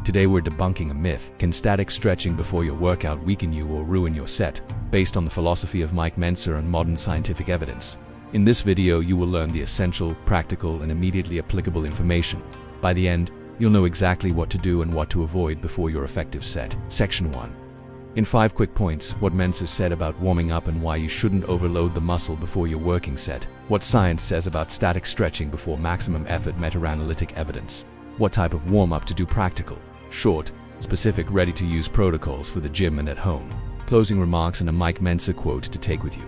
Today we're debunking a myth. Can static stretching before your workout weaken you or ruin your set? Based on the philosophy of Mike Mentzer and modern scientific evidence. In this video you will learn the essential, practical, and immediately applicable information. By the end, you'll know exactly what to do and what to avoid before your effective set. Section 1. In 5 quick points, what Mentzer said about warming up and why you shouldn't overload the muscle before your working set. What science says about static stretching before maximum effort. Meta-analytic evidence. What type of warm-up to do. Practical, short, specific, ready-to-use protocols for the gym and at home. Closing remarks and a Mike Mentzer quote to take with you.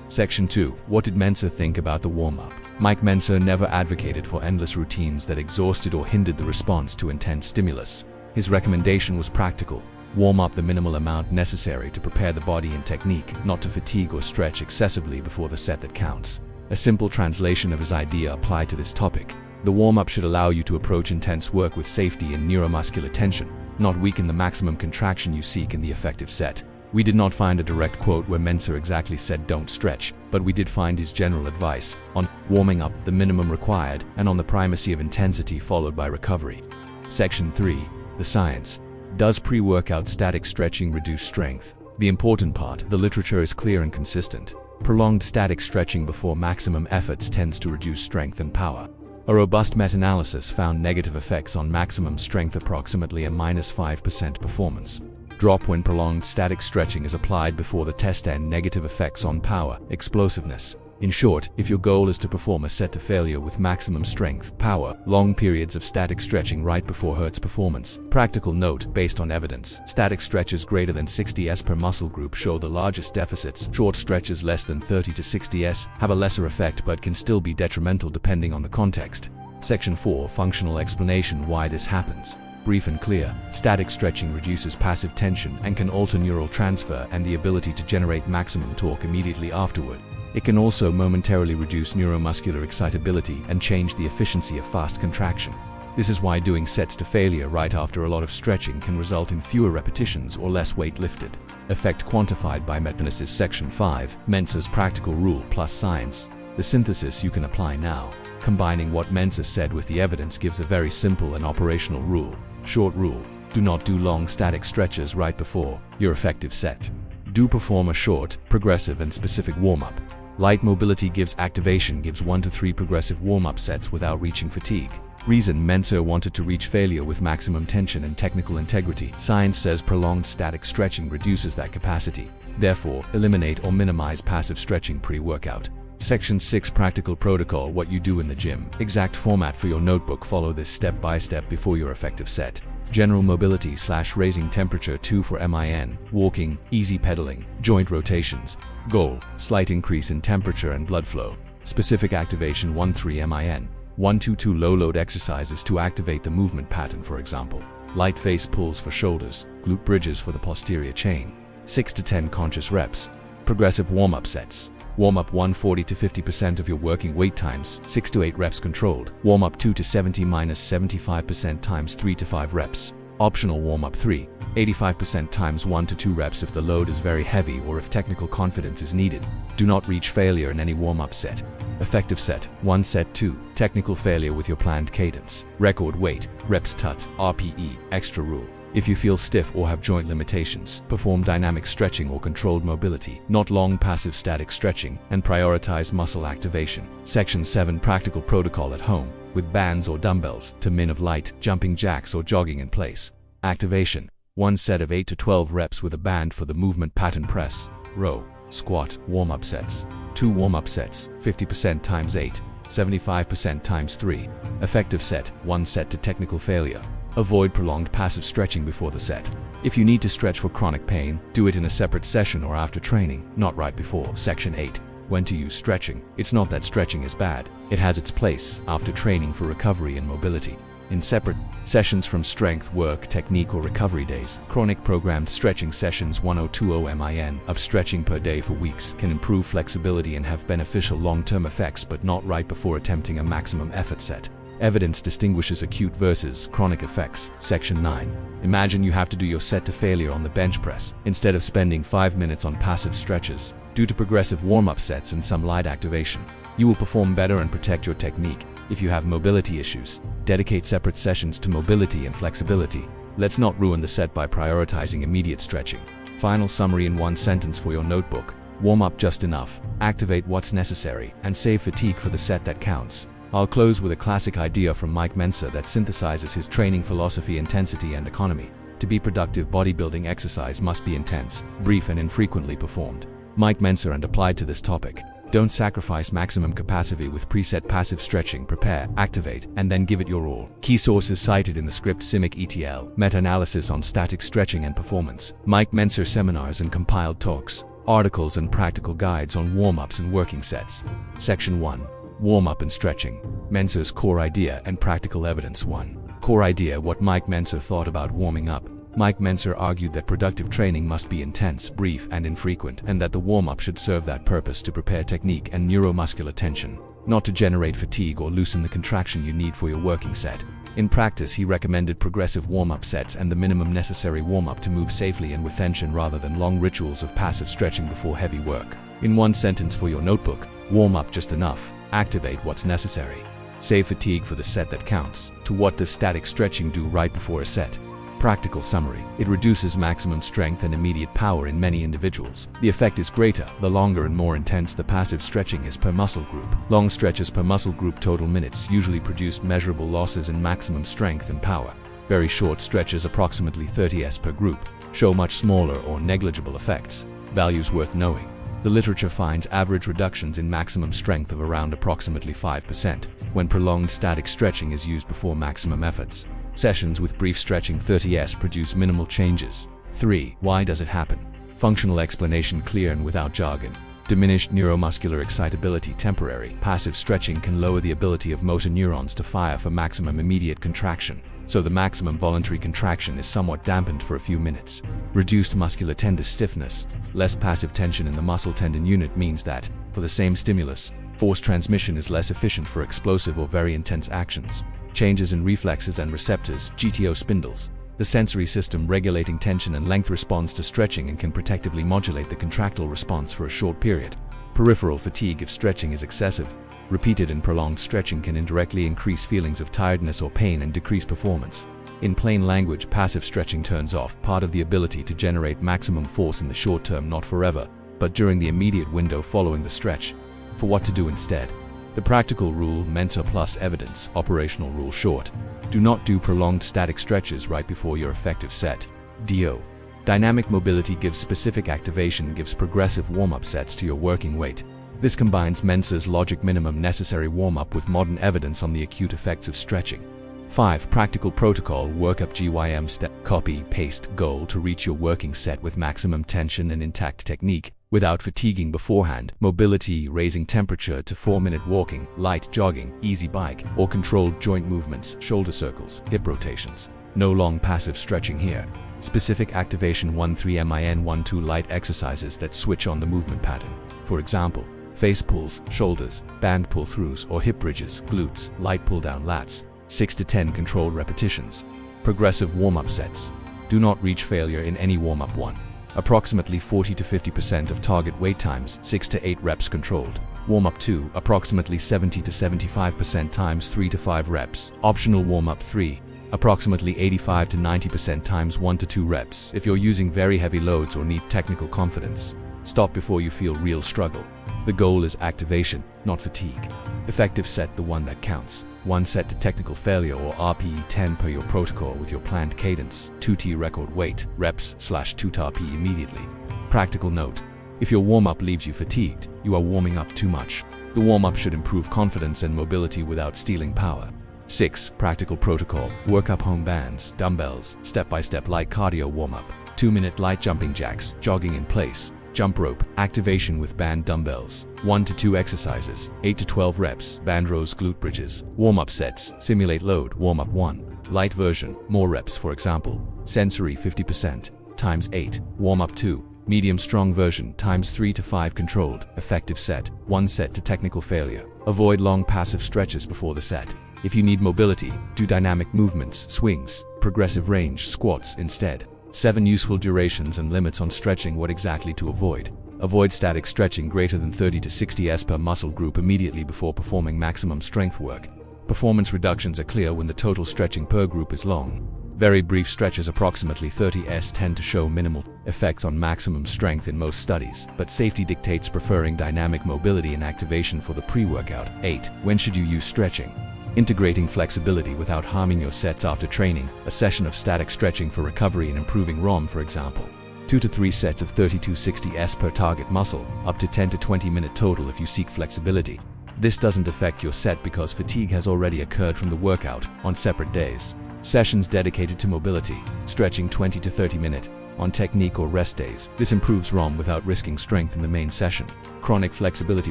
Section 2. What did Mentzer think about the warm-up? Mike Mentzer never advocated for endless routines that exhausted or hindered the response to intense stimulus. His recommendation was practical. Warm up the minimal amount necessary to prepare the body and technique, not to fatigue or stretch excessively before the set that counts. A simple translation of his idea applied to this topic. The warm-up should allow you to approach intense work with safety and neuromuscular tension, not weaken the maximum contraction you seek in the effective set. We did not find a direct quote where Mentzer exactly said don't stretch, but we did find his general advice on warming up, the minimum required, and on the primacy of intensity followed by recovery. Section 3. The science. Does pre-workout static stretching reduce strength? The important part, the literature is clear and consistent. Prolonged static stretching before maximum efforts tends to reduce strength and power. A robust meta-analysis found negative effects on maximum strength, approximately a -5% performance drop when prolonged static stretching is applied before the test, and negative effects on power, explosiveness. In short, if your goal is to perform a set to failure with maximum strength, power, long periods of static stretching right before hurts performance. Practical note, based on evidence, static stretches greater than 60 s per muscle group show the largest deficits. Short stretches less than 30 to 60 s have a lesser effect but can still be detrimental depending on the context. Section 4. Functional explanation. Why this happens. Brief and clear, static stretching reduces passive tension and can alter neural transfer and the ability to generate maximum torque immediately afterward. It can also momentarily reduce neuromuscular excitability and change the efficiency of fast contraction. This is why doing sets to failure right after a lot of stretching can result in fewer repetitions or less weight lifted. Effect quantified by meta-analyses. Section 5. Mentzer's practical rule plus science. The synthesis you can apply now. Combining what Mentzer said with the evidence gives a very simple and operational rule. Short rule. Do not do long static stretches right before your effective set. Do perform a short, progressive, and specific warm-up. Light mobility gives activation. Gives 1 to 3 progressive warm-up sets without reaching fatigue. Reason. Mentzer wanted to reach failure with maximum tension and technical integrity. Science says prolonged static stretching reduces that capacity. Therefore, eliminate or minimize passive stretching pre-workout. Section 6. Practical protocol. What you do in the gym. Exact format for your notebook. Follow this step by step before your effective set. General mobility / raising temperature. 2 for MIN, walking, easy pedaling, joint rotations. Goal, slight increase in temperature and blood flow. Specific activation. 1-3 MIN. 1-2 low load exercises to activate the movement pattern, for example. Light face pulls for shoulders, glute bridges for the posterior chain. 6 to 10 conscious reps. Progressive warm-up sets. Warm-up 140 to 50% of your working weight times 6 to 8 reps controlled. Warm-up 2 to 70-75% times 3 to 5 reps. Optional warm-up 3, 85% times 1 to 2 reps if the load is very heavy or if technical confidence is needed. Do not reach failure in any warm-up set. Effective set, 1 set 2. Technical failure with your planned cadence. Record weight, reps tut, RPE, extra rule. If you feel stiff or have joint limitations, perform dynamic stretching or controlled mobility, not long passive static stretching, and prioritize muscle activation. Section 7. Practical protocol at home, with bands or dumbbells, to min of light, jumping jacks or jogging in place. Activation. 1 set of 8 to 12 reps with a band for the movement pattern. Press, row, squat, warm-up sets. 2 warm-up sets, 50% times 8, 75% times 3. Effective set, 1 set to technical failure. Avoid prolonged passive stretching before the set. If you need to stretch for chronic pain, do it in a separate session or after training, not right before. Section 8. When to use stretching. It's not that stretching is bad. It has its place after training for recovery and mobility. In separate sessions from strength, work, technique, or recovery days. Chronic programmed stretching sessions 1020 MIN of stretching per day for weeks can improve flexibility and have beneficial long-term effects, but not right before attempting a maximum effort set. Evidence distinguishes acute versus chronic effects. Section 9. Imagine you have to do your set to failure on the bench press. Instead of spending 5 minutes on passive stretches, due to progressive warm-up sets and some light activation, you will perform better and protect your technique. If you have mobility issues, dedicate separate sessions to mobility and flexibility. Let's not ruin the set by prioritizing immediate stretching. Final summary in one sentence for your notebook. Warm up just enough, activate what's necessary, and save fatigue for the set that counts. I'll close with a classic idea from Mike Mentzer that synthesizes his training philosophy: intensity and economy. To be productive, bodybuilding exercise must be intense, brief, and infrequently performed. Mike Mentzer and applied to this topic. Don't sacrifice maximum capacity with preset passive stretching. Prepare, activate, and then give it your all. Key sources cited in the script: CIMIC ETL, meta-analysis on static stretching and performance, Mike Mentzer seminars and compiled talks, articles and practical guides on warm-ups and working sets. Section 1. Warm-up and stretching. Mentzer's core idea and practical evidence. 1. Core idea: what Mike Mentzer thought about warming up. Mike Mentzer argued that productive training must be intense, brief, and infrequent, and that the warm-up should serve that purpose to prepare technique and neuromuscular tension, not to generate fatigue or loosen the contraction you need for your working set. In practice, he recommended progressive warm-up sets and the minimum necessary warm-up to move safely and with tension, rather than long rituals of passive stretching before heavy work. In one sentence for your notebook: warm up just enough, activate what's necessary, save fatigue for the set that counts. To what does static stretching do right before a set? Practical summary: it reduces maximum strength and immediate power in many individuals. The effect is greater the longer and more intense the passive stretching is per muscle group. Long stretches per muscle group total minutes usually produce measurable losses in maximum strength and power. Very short stretches, approximately 30s per group, show much smaller or negligible effects. Values worth knowing: the literature finds average reductions in maximum strength of around approximately 5% when prolonged static stretching is used before maximum efforts. Sessions with brief stretching 30s produce minimal changes. 3. Why does it happen? Functional explanation: clear and without jargon. Diminished neuromuscular excitability. Temporary passive stretching can lower the ability of motor neurons to fire for maximum immediate contraction, so the maximum voluntary contraction is somewhat dampened for a few minutes. Reduced muscular tendon stiffness. Less passive tension in the muscle-tendon unit means that, for the same stimulus, force transmission is less efficient for explosive or very intense actions. Changes in reflexes and receptors, GTO spindles. The sensory system regulating tension and length responds to stretching and can protectively modulate the contractile response for a short period. Peripheral fatigue: if stretching is excessive, repeated and prolonged stretching can indirectly increase feelings of tiredness or pain and decrease performance. In plain language, passive stretching turns off part of the ability to generate maximum force in the short term, not forever, but during the immediate window following the stretch. For what to do instead? The practical rule: Mentzer plus evidence. Operational rule: short. Do not do prolonged static stretches right before your effective set. DO. Dynamic mobility gives specific activation, gives progressive warm-up sets to your working weight. This combines Mentzer's logic: minimum necessary warm-up with modern evidence on the acute effects of stretching. 5. Practical protocol: workup GYM step. Copy, paste, goal: to reach your working set with maximum tension and intact technique, without fatiguing beforehand. Mobility: raising temperature to 4-minute walking, light jogging, easy bike, or controlled joint movements, shoulder circles, hip rotations. No long passive stretching here. Specific activation: 1-3-min-1-2 light exercises that switch on the movement pattern. For example, face pulls, shoulders, band pull-throughs, or hip bridges, glutes, light pull-down lats. 6 to 10 controlled repetitions. Progressive warm-up sets. Do not reach failure in any warm-up. 1. Approximately 40 to 50% of target weight times, 6 to 8 reps controlled. Warm-up 2, approximately 70 to 75% times 3 to 5 reps. Optional warm-up 3, approximately 85 to 90% times 1 to 2 reps. If you're using very heavy loads or need technical confidence, stop before you feel real struggle. The goal is activation, not fatigue. Effective set: the one that counts. 1 set to technical failure, or RPE 10 per your protocol with your planned cadence. 2T record weight, reps/2 RPE immediately. Practical note: if your warm-up leaves you fatigued, you are warming up too much. The warm-up should improve confidence and mobility without stealing power. 6. Practical protocol: workup home bands, dumbbells, step-by-step light cardio warm-up, 2-minute light jumping jacks, jogging in place, jump rope, activation with band dumbbells, 1 to 2 exercises, 8 to 12 reps, band rows, glute bridges. Warm-up sets: simulate load, warm-up 1, light version, more reps, for example, sensory 50%, times 8, warm-up 2, medium strong version, times 3 to 5 controlled. Effective set: 1 set to technical failure. Avoid long passive stretches before the set. If you need mobility, do dynamic movements, swings, progressive range, squats instead. 7. Useful durations and limits on stretching: what exactly to avoid. Avoid static stretching greater than 30 to 60s per muscle group immediately before performing maximum strength work. Performance reductions are clear when the total stretching per group is long. Very brief stretches, approximately 30s, tend to show minimal effects on maximum strength in most studies, but safety dictates preferring dynamic mobility and activation for the pre-workout. 8. When should you use stretching? Integrating flexibility without harming your sets after training, a session of static stretching for recovery and improving ROM, for example. 2 to 3 sets of 30-60s per target muscle, up to 10 to 20 minute total if you seek flexibility. This doesn't affect your set because fatigue has already occurred from the workout on separate days. Sessions dedicated to mobility, stretching 20 to 30 minute, on technique or rest days. This improves ROM without risking strength in the main session. Chronic flexibility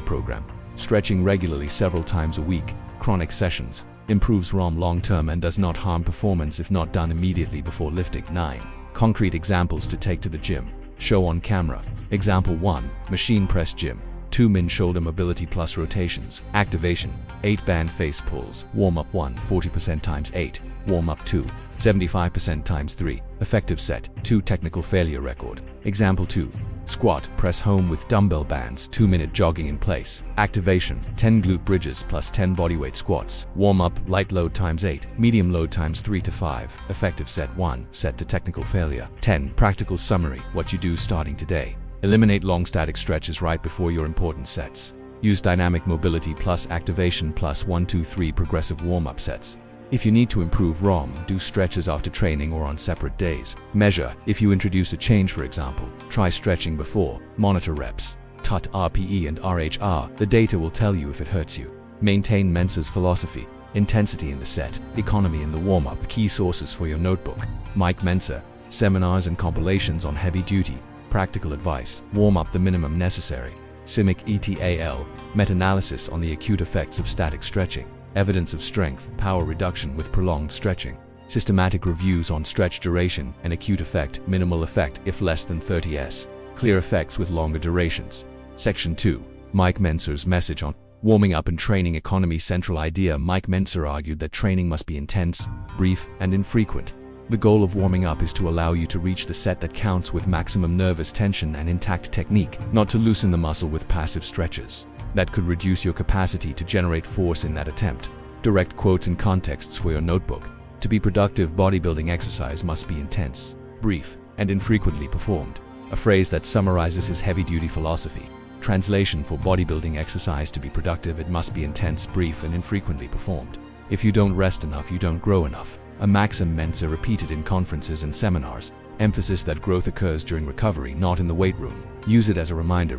program, stretching regularly several times a week, chronic sessions, improves ROM long-term and does not harm performance if not done immediately before lifting. 9. Concrete examples to take to the gym. Show on camera. Example 1. Machine press gym. 2 min shoulder mobility plus rotations. Activation. 8 band face pulls. Warm-up 1. 40% times 8. Warm-up 2. 75% times 3. Effective set. 2 technical failure record. Example 2. Squat, press home with dumbbell bands, 2-minute jogging in place. Activation, 10 glute bridges plus 10 bodyweight squats. Warm-up, light load times 8, medium load times 3 to 5. Effective set 1, set to technical failure. 10. Practical summary, what you do starting today. Eliminate long static stretches right before your important sets. Use dynamic mobility plus activation plus 1, 2, 3 progressive warm-up sets. If you need to improve ROM, do stretches after training or on separate days. Measure. If you introduce a change, for example, try stretching before. Monitor reps. TUT, RPE and RHR. The data will tell you if it hurts you. Maintain Mentzer's philosophy. Intensity in the set, economy in the warm-up. Key sources for your notebook. Mike Mentzer. Seminars and compilations on heavy duty. Practical advice. Warm up the minimum necessary. CIMIC ETAL. Meta-analysis on the acute effects of static stretching. Evidence of strength, power reduction with prolonged stretching. Systematic reviews on stretch duration and acute effect, minimal effect if less than 30s. Clear effects with longer durations. Section 2. Mike Mentzer's message on warming up and training economy. Central idea. Mike Mentzer argued that training must be intense, brief, and infrequent. The goal of warming up is to allow you to reach the set that counts with maximum nervous tension and intact technique, not to loosen the muscle with passive stretches. That could reduce your capacity to generate force in that attempt. Direct quotes and contexts for your notebook. To be productive, bodybuilding exercise must be intense, brief, and infrequently performed. A phrase that summarizes his heavy-duty philosophy. Translation for bodybuilding exercise: to be productive, it must be intense, brief, and infrequently performed. If you don't rest enough, you don't grow enough. A maxim Mentzer repeated in conferences and seminars. Emphasis that growth occurs during recovery, not in the weight room. Use it as a reminder.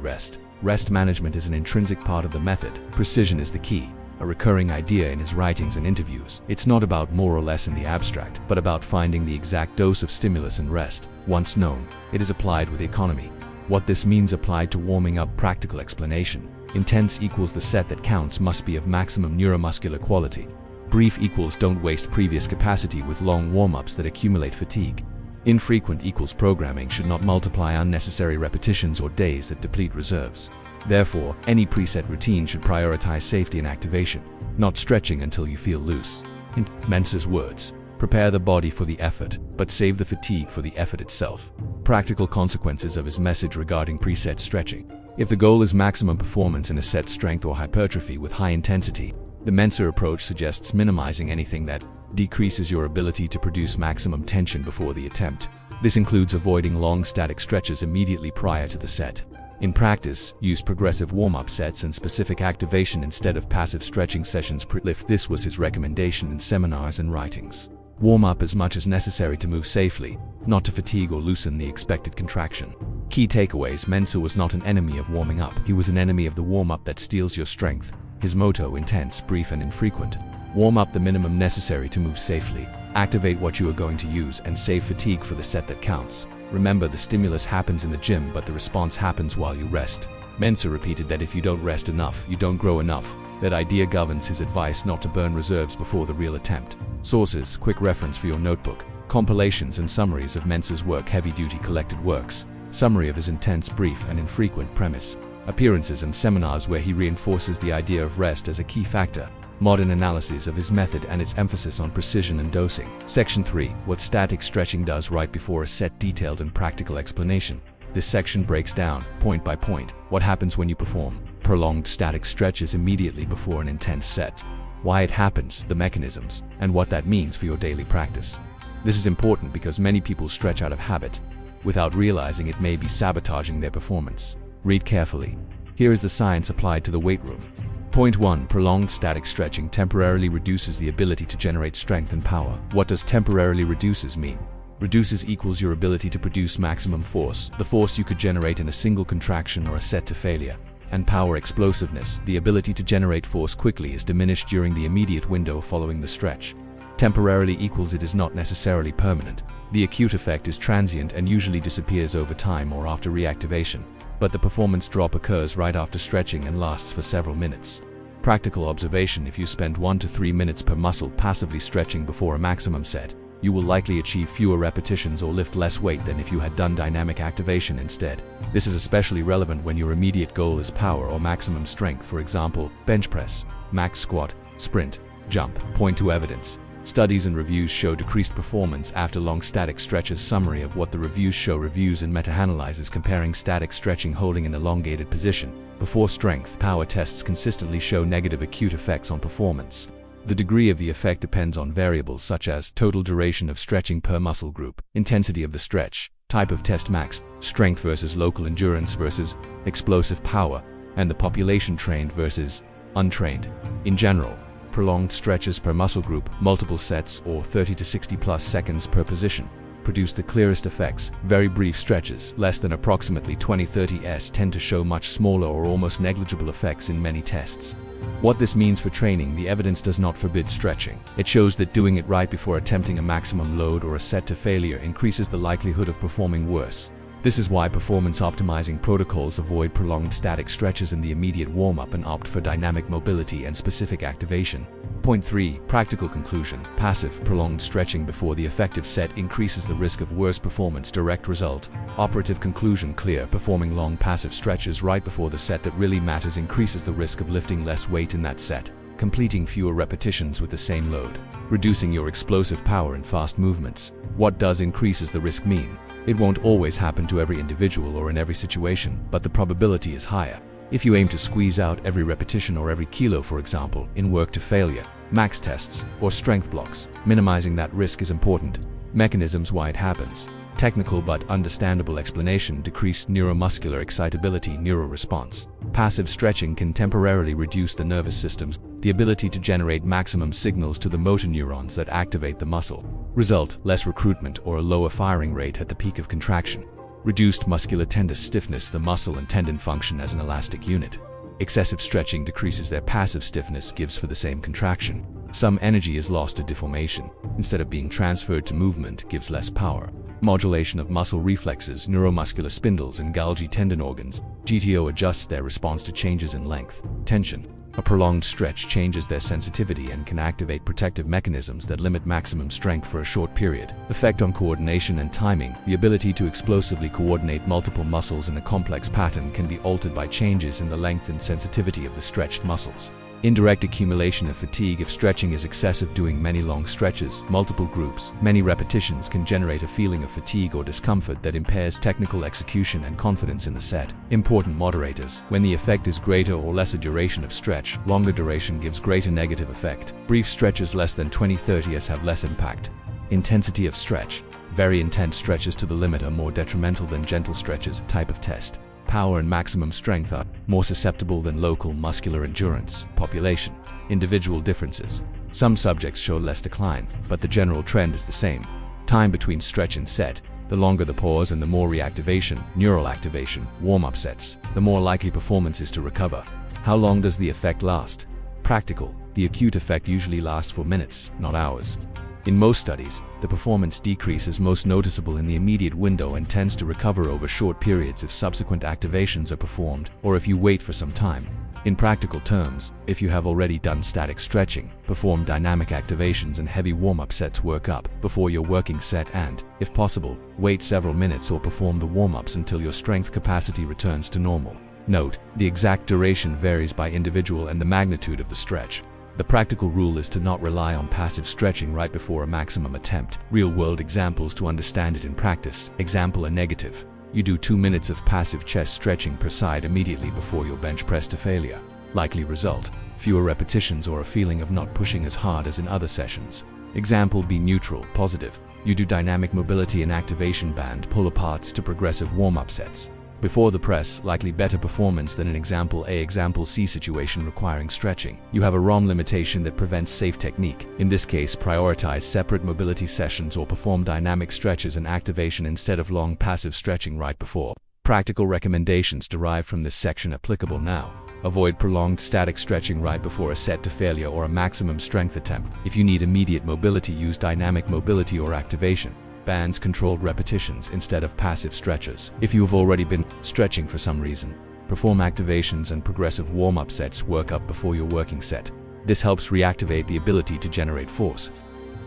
Rest management is an intrinsic part of the method. Precision is the key. A recurring idea in his writings and interviews. It's not about more or less in the abstract, but about finding the exact dose of stimulus and rest. Once known, it is applied with economy. What this means applied to warming up. Practical explanation. Intense equals the set that counts must be of maximum neuromuscular quality. Brief equals don't waste previous capacity with long warm-ups that accumulate fatigue. Infrequent equals programming should not multiply unnecessary repetitions or days that deplete reserves. Therefore, any preset routine should prioritize safety and activation, not stretching until you feel loose. In Mentzer's words, prepare the body for the effort, but save the fatigue for the effort itself. Practical consequences of his message regarding preset stretching. If the goal is maximum performance in a set strength or hypertrophy with high intensity, the Mentzer approach suggests minimizing anything that decreases your ability to produce maximum tension before the attempt. This includes avoiding long static stretches immediately prior to the set. In practice, use progressive warm-up sets and specific activation instead of passive stretching sessions pre-lift. This was his recommendation in seminars and writings. Warm up as much as necessary to move safely, not to fatigue or loosen the expected contraction. Key takeaways. Mentzer was not an enemy of warming up. He was an enemy of the warm-up that steals your strength. His motto: intense, brief, and infrequent. Warm up the minimum necessary to move safely. Activate what you are going to use and save fatigue for the set that counts. Remember, the stimulus happens in the gym, but the response happens while you rest. Mentzer repeated that if you don't rest enough, you don't grow enough. That idea governs his advice not to burn reserves before the real attempt. Sources. Quick reference for your notebook. Compilations and summaries of Mentzer's work. Heavy-duty collected works. Summary of his intense, brief, and infrequent premise. Appearances and seminars where he reinforces the idea of rest as a key factor. Modern analysis of his method and its emphasis on precision and dosing. Section 3. What static stretching does right before a set. Detailed and practical explanation. This section breaks down, point by point, what happens when you perform prolonged static stretches immediately before an intense set, why it happens, the mechanisms, and what that means for your daily practice. This is important because many people stretch out of habit. Without realizing it may be sabotaging their performance. Read carefully. Here is the science applied to the weight room. Point 1. Prolonged static stretching temporarily reduces the ability to generate strength and power. What does temporarily reduces mean? Reduces equals your ability to produce maximum force, the force you could generate in a single contraction or a set to failure. And power explosiveness, the ability to generate force quickly, is diminished during the immediate window following the stretch. Temporarily equals it is not necessarily permanent. The acute effect is transient and usually disappears over time or after reactivation. But the performance drop occurs right after stretching and lasts for several minutes. Practical observation: if you spend 1 to 3 minutes per muscle passively stretching before a maximum set, you will likely achieve fewer repetitions or lift less weight than if you had done dynamic activation instead. This is especially relevant when your immediate goal is power or maximum strength, for example, bench press, max squat, sprint, jump. Point 2. Evidence. Studies and reviews show decreased performance after long static stretches. Summary of what the reviews show: reviews and meta-analyses comparing static stretching holding an elongated position before strength power tests consistently show negative acute effects on performance. The degree of the effect depends on variables such as total duration of stretching per muscle group, intensity of the stretch, type of test, max strength versus local endurance versus explosive power, and the population trained versus untrained. In general, prolonged stretches per muscle group, multiple sets or 30 to 60 plus seconds per position, produce the clearest effects. Very brief stretches, less than approximately 20-30 s, tend to show much smaller or almost negligible effects in many tests. What this means for training: the evidence does not forbid stretching. It shows that doing it right before attempting a maximum load or a set to failure increases the likelihood of performing worse. This is why performance-optimizing protocols avoid prolonged static stretches in the immediate warm-up and opt for dynamic mobility and specific activation. Point 3. Practical conclusion. Passive, prolonged stretching before the effective set increases the risk of worse performance. Direct result. Operative conclusion clear. Performing long passive stretches right before the set that really matters increases the risk of lifting less weight in that set, completing fewer repetitions with the same load, reducing your explosive power in fast movements. What does increases the risk mean? It won't always happen to every individual or in every situation, but the probability is higher. If you aim to squeeze out every repetition or every kilo, for example, in work to failure, max tests, or strength blocks, minimizing that risk is important. Mechanisms why it happens. Technical but understandable explanation: decreased neuromuscular excitability, neuroresponse. Passive stretching can temporarily reduce the nervous system's the ability to generate maximum signals to the motor neurons that activate the muscle. Result: less recruitment or a lower firing rate at the peak of contraction. Reduced muscular tendon stiffness. The muscle and tendon function as an elastic unit. Excessive stretching decreases their passive stiffness, gives for the same contraction. Some energy is lost to deformation. Instead of being transferred to movement, gives less power. Modulation of muscle reflexes, neuromuscular spindles and Golgi tendon organs. GTO adjusts their response to changes in length, tension. A prolonged stretch changes their sensitivity and can activate protective mechanisms that limit maximum strength for a short period. Effect on coordination and timing. The ability to explosively coordinate multiple muscles in a complex pattern can be altered by changes in the length and sensitivity of the stretched muscles. Indirect accumulation of fatigue. If stretching is excessive, doing many long stretches, multiple groups, many repetitions can generate a feeling of fatigue or discomfort that impairs technical execution and confidence in the set. Important moderators. When the effect is greater or lesser duration of stretch, longer duration gives greater negative effect. Brief stretches less than 20-30 s have less impact. Intensity of stretch. Very intense stretches to the limit are more detrimental than gentle stretches. Type of test. Power and maximum strength are more susceptible than local muscular endurance. Population. Individual differences. Some subjects show less decline, but the general trend is the same. Time between stretch and set. The longer the pause and the more reactivation, neural activation, warm-up sets, the more likely performance is to recover. How long does the effect last? Practical. The acute effect usually lasts for minutes, not hours. In most studies, the performance decrease is most noticeable in the immediate window and tends to recover over short periods if subsequent activations are performed, or if you wait for some time. In practical terms, if you have already done static stretching, perform dynamic activations and heavy warm-up sets, work up before your working set and, if possible, wait several minutes or perform the warm-ups until your strength capacity returns to normal. Note: the exact duration varies by individual and the magnitude of the stretch. The practical rule is to not rely on passive stretching right before a maximum attempt. Real-world examples to understand it in practice. Example: a negative. You do 2 minutes of passive chest stretching per side immediately before your bench press to failure. Likely result: fewer repetitions or a feeling of not pushing as hard as in other sessions. Example B. Neutral, positive. You do dynamic mobility and activation band pull-aparts to progressive warm-up sets. Before the press, likely better performance than an example A. Example C. Situation requiring stretching. You have a ROM limitation that prevents safe technique. In this case, prioritize separate mobility sessions or perform dynamic stretches and activation instead of long passive stretching right before. Practical recommendations derived from this section applicable now. Avoid prolonged static stretching right before a set to failure or a maximum strength attempt. If you need immediate mobility, use dynamic mobility or activation. Bands controlled repetitions instead of passive stretches. If you have already been stretching for some reason, perform activations and progressive warm-up sets work up before your working set. This helps reactivate the ability to generate force.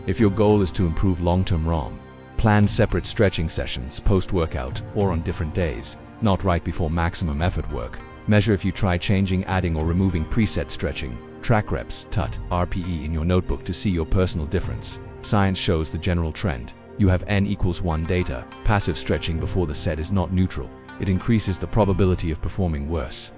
If your goal is to improve long-term ROM, plan separate stretching sessions post-workout or on different days, not right before maximum effort work. Measure if you try changing, adding or removing preset stretching. Track reps, TUT, RPE in your notebook to see your personal difference. Science shows the general trend. You have N=1 data. Passive stretching before the set is not neutral. It increases the probability of performing worse.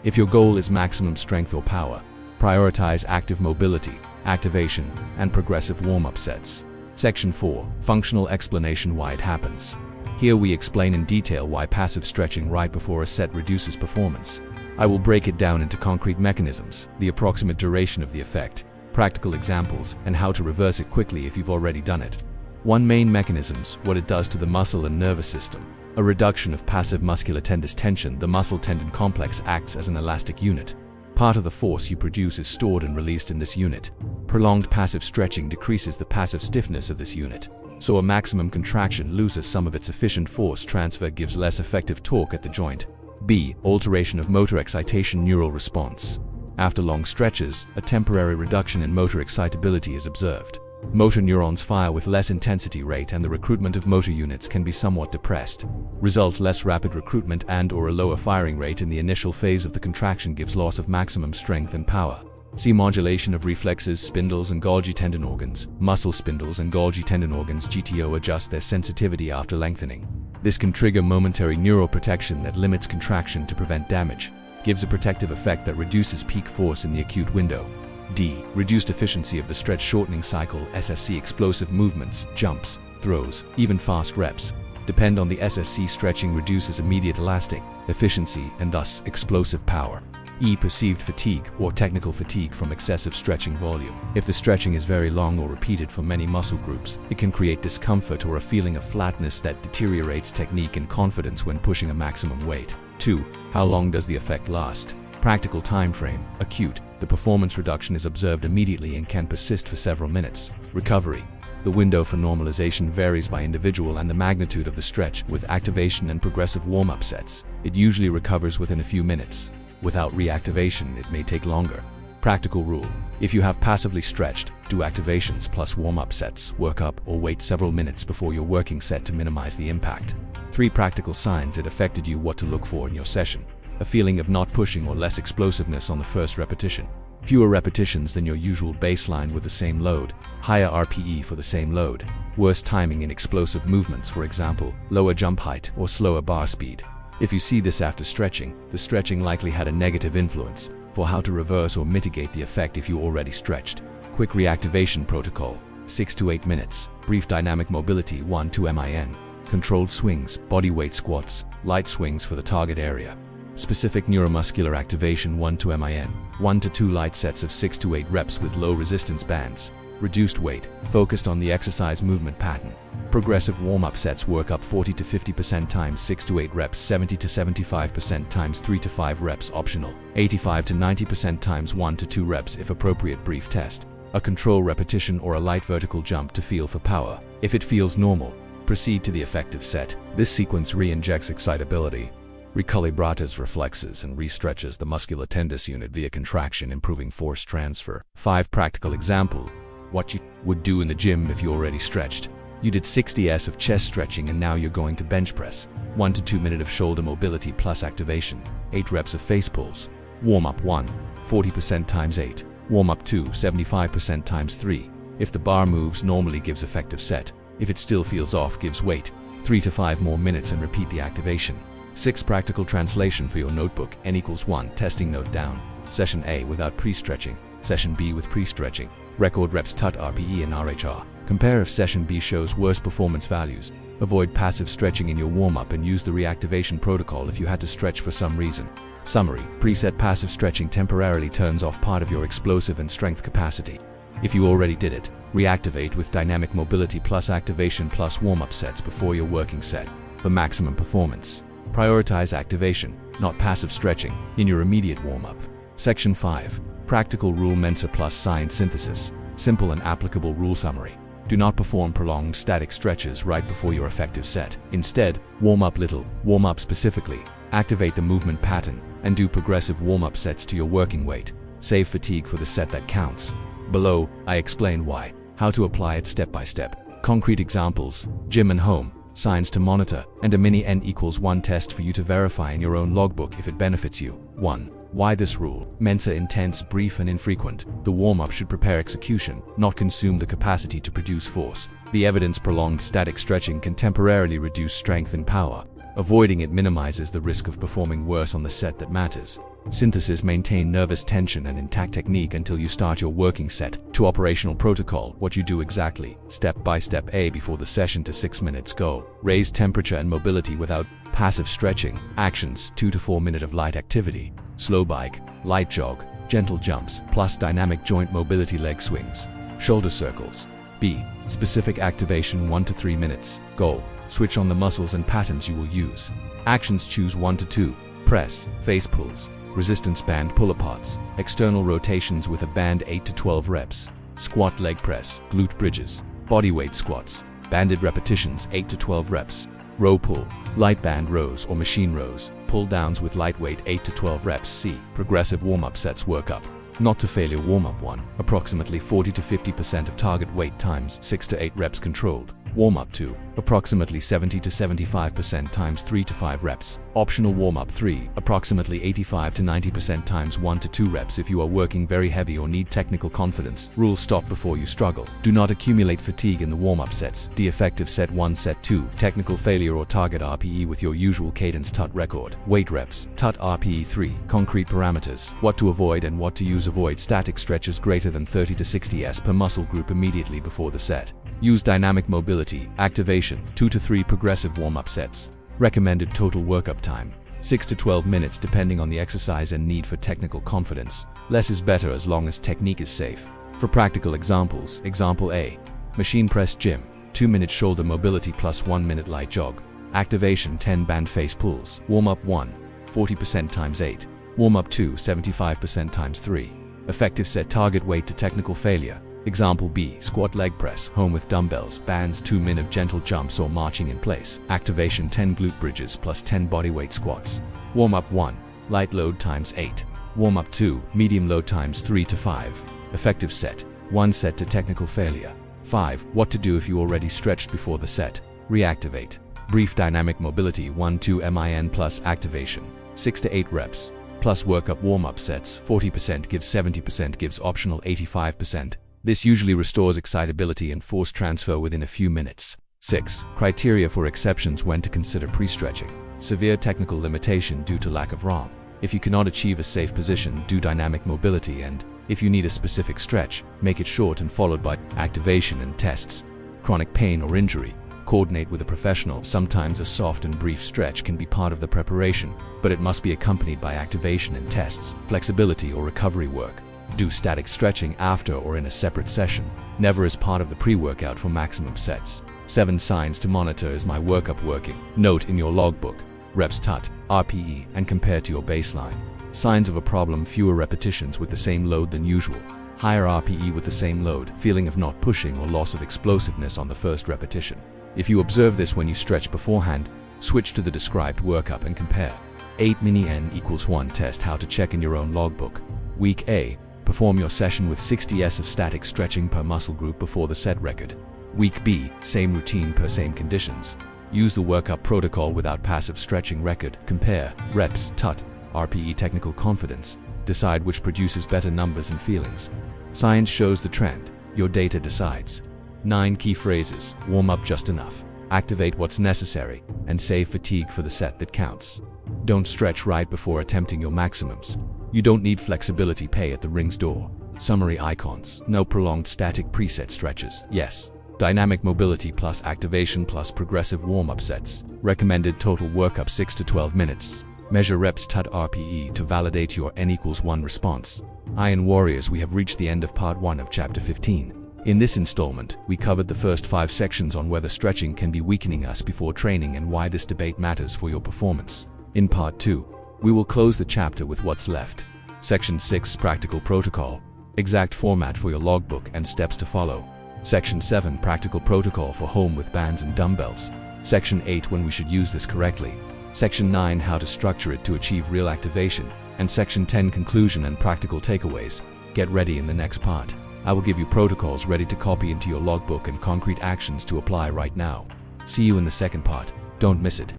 If your goal is maximum strength or power, prioritize active mobility, activation, and progressive warm-up sets. Section 4. Functional explanation why it happens. Here we explain in detail why passive stretching right before a set reduces performance. I will break it down into concrete mechanisms, the approximate duration of the effect, practical examples, and how to reverse it quickly if you've already done it. One main mechanisms, what it does to the muscle and nervous system. A reduction of passive muscular tendon tension. The muscle-tendon complex acts as an elastic unit. Part of the force you produce is stored and released in this unit. Prolonged passive stretching decreases the passive stiffness of this unit, so a maximum contraction loses some of its efficient force transfer, gives less effective torque at the joint. B. Alteration of motor excitation neural response. After long stretches, a temporary reduction in motor excitability is observed. Motor neurons fire with less intensity rate and the recruitment of motor units can be somewhat depressed. Result: less rapid recruitment and/or a lower firing rate in the initial phase of the contraction gives loss of maximum strength and power. C. Modulation of reflexes. Spindles and Golgi tendon organs. Muscle spindles and Golgi tendon organs GTO adjust their sensitivity after lengthening. This can trigger momentary neural protection that limits contraction to prevent damage. Gives a protective effect that reduces peak force in the acute window. D. Reduced efficiency of the stretch shortening cycle. SSC. Explosive movements, jumps, throws, even fast reps depend on the SSC. Stretching reduces immediate elastic efficiency and thus explosive power. E. Perceived fatigue or technical fatigue from excessive stretching volume. If the stretching is very long or repeated for many muscle groups, it can create discomfort or a feeling of flatness that deteriorates technique and confidence when pushing a maximum weight. 2. How long does the effect last? Practical time frame. Acute. The performance reduction is observed immediately and can persist for several minutes. Recovery. The window for normalization varies by individual and the magnitude of the stretch. With activation and progressive warm-up sets, it usually recovers within a few minutes. Without reactivation, it may take longer. Practical rule. If you have passively stretched, do activations plus warm-up sets, work up, or wait several minutes before your working set to minimize the impact. 3 practical signs it affected you. What to look for in your session. A feeling of not pushing or less explosiveness on the first repetition. Fewer repetitions than your usual baseline with the same load. Higher RPE for the same load. Worse timing in explosive movements, for example, lower jump height or slower bar speed. If you see this after stretching, the stretching likely had a negative influence. For how to reverse or mitigate the effect if you already stretched. Quick reactivation protocol, 6 to 8 minutes. Brief dynamic mobility, 1 to min. Controlled swings, body weight squats, light swings for the target area. Specific neuromuscular activation, 1 to min. 1 to 2 light sets of 6 to 8 reps with low resistance bands. Reduced weight, focused on the exercise movement pattern. Progressive warm-up sets work up 40 to 50% times 6 to 8 reps, 70 to 75% times 3 to 5 reps optional, 85 to 90% times 1 to 2 reps if appropriate. Brief test. A control repetition or a light vertical jump to feel for power. If it feels normal, proceed to the effective set. This sequence re-injects excitability, recalibrates reflexes, and re-stretches the muscular tendus unit via contraction, improving force transfer. 5 practical example. What you would do in the gym if you already stretched. You did 60s of chest stretching and now you're going to bench press. 1 to 2 minutes of shoulder mobility plus activation. 8 reps of face pulls. Warm up 1, 40% times 8. Warm up 2, 75% times 3. If the bar moves normally, gives effective set. If it still feels off, gives weight. 3 to 5 more minutes and repeat the activation. 6 practical translation for your notebook. N=1. Testing note down. Session A. Without pre-stretching. Session B with pre-stretching. Record reps TUT RPE and RHR. Compare if Session B shows worse performance values. Avoid passive stretching in your warm-up and use the reactivation protocol if you had to stretch for some reason. Summary: preset passive stretching temporarily turns off part of your explosive and strength capacity. If you already did it, reactivate with dynamic mobility plus activation plus warm-up sets before your working set for maximum performance. Prioritize activation, not passive stretching, in your immediate warm-up. Section 5. Practical Rule Mentzer plus Science Synthesis. Simple and applicable rule summary. Do not perform prolonged static stretches right before your effective set. Instead, warm up little, warm up specifically, activate the movement pattern, and do progressive warm-up sets to your working weight. Save fatigue for the set that counts. Below, I explain why, how to apply it step by step. Concrete examples: gym and home, signs to monitor, and a mini n=1 test for you to verify in your own logbook if it benefits you. 1. Why this rule? Mentzer intense, brief and infrequent. The warm-up should prepare execution, not consume the capacity to produce force. The evidence prolonged static stretching can temporarily reduce strength and power. Avoiding it minimizes the risk of performing worse on the set that matters. Synthesis: maintain nervous tension and intact technique until you start your working set. To operational protocol: what you do exactly. Step by step: A. Before the session to 6 minutes go. Raise temperature and mobility without passive stretching. Actions: 2 to 4 minutes of light activity. Slow bike, light jog, gentle jumps, plus dynamic joint mobility, leg swings, shoulder circles. B. Specific activation: 1 to 3 minutes. Goal: switch on the muscles and patterns you will use. Actions: choose 1 to 2. Press, face pulls, resistance band pull-aparts, external rotations with a band 8 to 12 reps. Squat, leg press, glute bridges, bodyweight squats, banded repetitions 8 to 12 reps. Row pull, light band rows or machine rows, pull downs with lightweight 8 to 12 reps. C. Progressive warm-up sets workup. Not to failure warm-up 1. Approximately 40 to 50% of target weight times 6 to 8 reps controlled. Warm-up 2. Approximately 70 to 75% times 3 to 5 reps. Optional warm-up 3. Approximately 85 to 90% times 1 to 2 reps if you are working very heavy or need technical confidence. Rule: stop before you struggle. Do not accumulate fatigue in the warm-up sets. The effective set 1, set 2. Technical failure or target RPE with your usual cadence TUT record. Weight reps. TUT RPE 3. Concrete parameters. What to avoid and what to use. Avoid static stretches greater than 30 to 60 s per muscle group immediately before the set. Use dynamic mobility. Activation: 2 to 3 progressive warm-up sets. Recommended total workup time: 6 to 12 minutes depending on the exercise and need for technical confidence. Less is better as long as technique is safe. For practical examples: Example A. Machine press gym, 2-minute shoulder mobility plus 1-minute light jog. Activation: 10 band face pulls. Warm-up 1, 40% times 8. Warm-up 2, 75% times 3. Effective set: target weight to technical failure. Example B. Squat, leg press, home with dumbbells, bands 2 min of gentle jumps or marching in place. Activation: 10 glute bridges plus 10 bodyweight squats. Warm-up 1, light load times 8. Warm-up 2, medium load times 3 to 5. Effective set: 1 set to technical failure. 5. What to do if you already stretched before the set. Reactivate. Brief dynamic mobility 1-2 min plus activation, 6 to 8 reps. Plus workup warm-up sets, 40% gives 70% gives optional 85%. This usually restores excitability and force transfer within a few minutes. 6. Criteria for exceptions when to consider pre-stretching. Severe technical limitation due to lack of ROM. If you cannot achieve a safe position, do dynamic mobility, and if you need a specific stretch, make it short and followed by activation and tests. Chronic pain or injury. Coordinate with a professional. Sometimes a soft and brief stretch can be part of the preparation, but it must be accompanied by activation and tests. Flexibility or recovery work. Do static stretching after or in a separate session, never as part of the pre-workout for maximum sets. 7 signs to monitor: is my workup working? Note in your logbook, reps TUT, RPE, and compare to your baseline. Signs of a problem: fewer repetitions with the same load than usual, higher RPE with the same load, feeling of not pushing or loss of explosiveness on the first repetition. If you observe this when you stretch beforehand, switch to the described workup and compare. 8 mini n=1 test: how to check in your own logbook. Week A. Perform your session with 60 s of static stretching per muscle group before the set record. Week B. Same routine per same conditions. Use the workup protocol without passive stretching record. Compare reps, TUT, RPE, technical confidence. Decide which produces better numbers and feelings. Science shows the trend. Your data decides. 9 key phrases: warm up just enough, activate what's necessary, and save fatigue for the set that counts. Don't stretch right before attempting your maximums. You don't need flexibility pay at the ring's door. Summary icons. No prolonged static preset stretches. Yes. Dynamic mobility plus activation plus progressive warm-up sets. Recommended total workup 6 to 12 minutes. Measure reps × RPE to validate your N=1 response. Iron Warriors, we have reached the end of part 1 of chapter 15. In this installment, we covered the first 5 sections on whether stretching can be weakening us before training and why this debate matters for your performance. In part 2, we will close the chapter with what's left. Section 6, Practical Protocol. Exact format for your logbook and steps to follow. Section 7, Practical Protocol for home with bands and dumbbells. Section 8, When we should use this correctly. Section 9, How to structure it to achieve real activation. And Section 10, Conclusion and Practical Takeaways. Get ready in the next part. I will give you protocols ready to copy into your logbook and concrete actions to apply right now. See you in the second part. Don't miss it.